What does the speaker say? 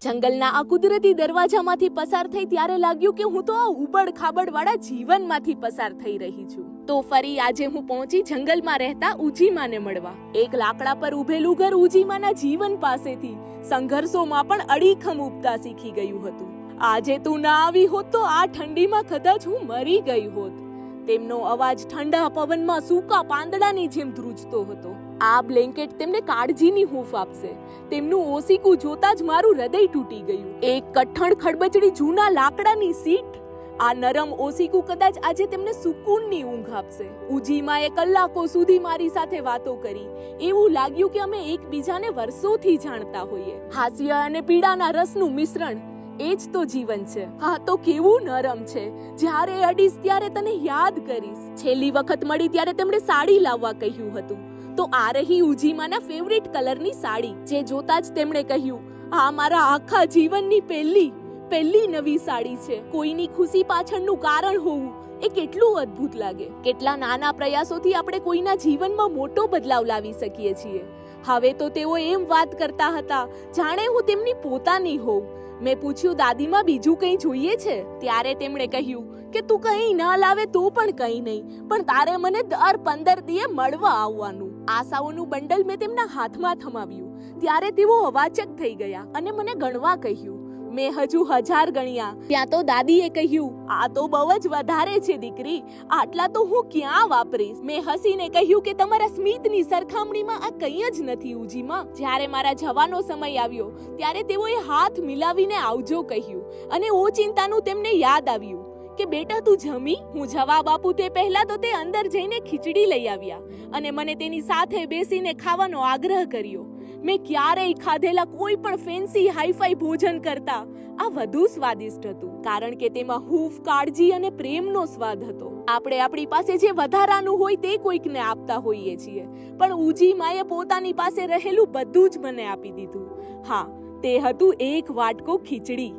જંગલના આ કુદરતી દરવાજામાંથી પસાર થઈ ત્યારે લાગ્યું કે હું તો આ ઉબડ ખાબડ વાળા જીવનમાંથી પસાર થઈ રહી છું. તો ફરી આજે હું પહોંચી જંગલમાં રહેતા ઉજીમાને મળવા. એક લાકડા પર ઉભેલું ઘર ઉજીમાના જીવન પાસેથી સંઘર્ષોમાં પણ અડીખમ ઉબતા શીખી ગયું હતું. આજે તું ના આવી હોત તો આ ઠંડીમાં કદાચ હું મરી ગઈ હોત. તેમનો અવાજ ઠંડા પવનમાં સૂકા પાંદડાની જેમ ધ્રુજતો હતો. આ બ્લેન્કેટ તેમને કાળજીની હૂંફ આપશે. તેમનું ઓસીકું જોતા જ મારું હૃદય તૂટી ગયું. એક કઠણ ખડબચડી જૂના લાકડાની સીટ, આ નરમ ઓસીકું કદાચ આજે તેમને સુકૂનની ઊંઘ આપશે. ઉજીમાએ કલાકો સુધી મારી સાથે વાતો કરી. એવું લાગ્યું કે અમે એકબીજાને વર્ષોથી જાણતા હોઈએ. હાસ્ય અને પીડાના રસનું મિશ્રણ, એ જ તો જીવન છે. હા તો કેવું નરમ છે. જ્યારે અડીશ ત્યારે તને યાદ કરીશ. છેલ્લી વખત મળી ત્યારે તેમણે સાડી લાવવા કહ્યું હતું. તો આ રહી ઉજીમાના ફેવરિટ કલરની સાડી, જે જોતા જ તેમણે કહ્યું, આ મારા આખા જીવનની પહેલી નવી સાડી છે. કોઈની ખુશી પાછળનું કારણ હોવું એ કેટલું અદ્ભુત લાગે. કેટલા નાના પ્રયાસોથી આપણે કોઈના જીવનમાં મોટો બદલાવ લાવી શકીએ છીએ. હવે તો તેઓ એમ વાત કરતા હતા જાણે હું તેમની પોતાની હોઉં. મેં પૂછ્યું, દાદીમાં બીજું કંઈ જોઈએ છે? ત્યારે તેમણે કહ્યું કે તું કંઈ ના લાવે તો પણ કંઈ નહીં, પણ તારે મને દર 15 દીએ મળવા આવવાનું. આશાઓનું બંડલ મેં તેમના હાથમાં થમાવ્યું. ત્યારે તેઓ અવાચક થઈ ગયા અને મને ગણવા કહ્યું. મેં હજુ 1000 ગણ્યા. ત્યાં તો દાદીએ કહ્યું, આ તો બહુ જ વધારે છે દીકરી, આટલા તો હું ક્યાં વાપરીશ. મેં હસીને કહ્યું કે તમારા સ્મિતની સરખામણીમાં આ કંઈ જ નથી ઉજીમા. જ્યારે મારા જવાનો સમય આવ્યો ત્યારે તેઓએ હાથ મિલાવીને આવજો કહ્યું અને ઓચિંતાનું તેમને યાદ આવ્યું કે બેટા તું જમી? હું જવાબ આપું તે પહેલા તો તે અંદર જઈને ખીચડી લઈ આવ્યા અને મને તેની સાથે બેસીને ખાવાનો આગ્રહ કર્યો. મેં ક્યારેય ખાધેલા કોઈ પણ ફેન્સી હાઈફાઈ ભોજન કરતા આ વધુ સ્વાદિષ્ટ હતું, કારણ કે તેમાં હૂંફ, કાળજી અને પ્રેમનો સ્વાદ હતો. આપણે આપણી પાસે જે વધારાનું હોય તે કોઈકને આપતા હોઈએ છીએ, પણ ઉજીમાએ પોતાની પાસે રહેલું બધું જ મને આપી દીધું. હા, તે હતું એક વાટકો ખીચડી.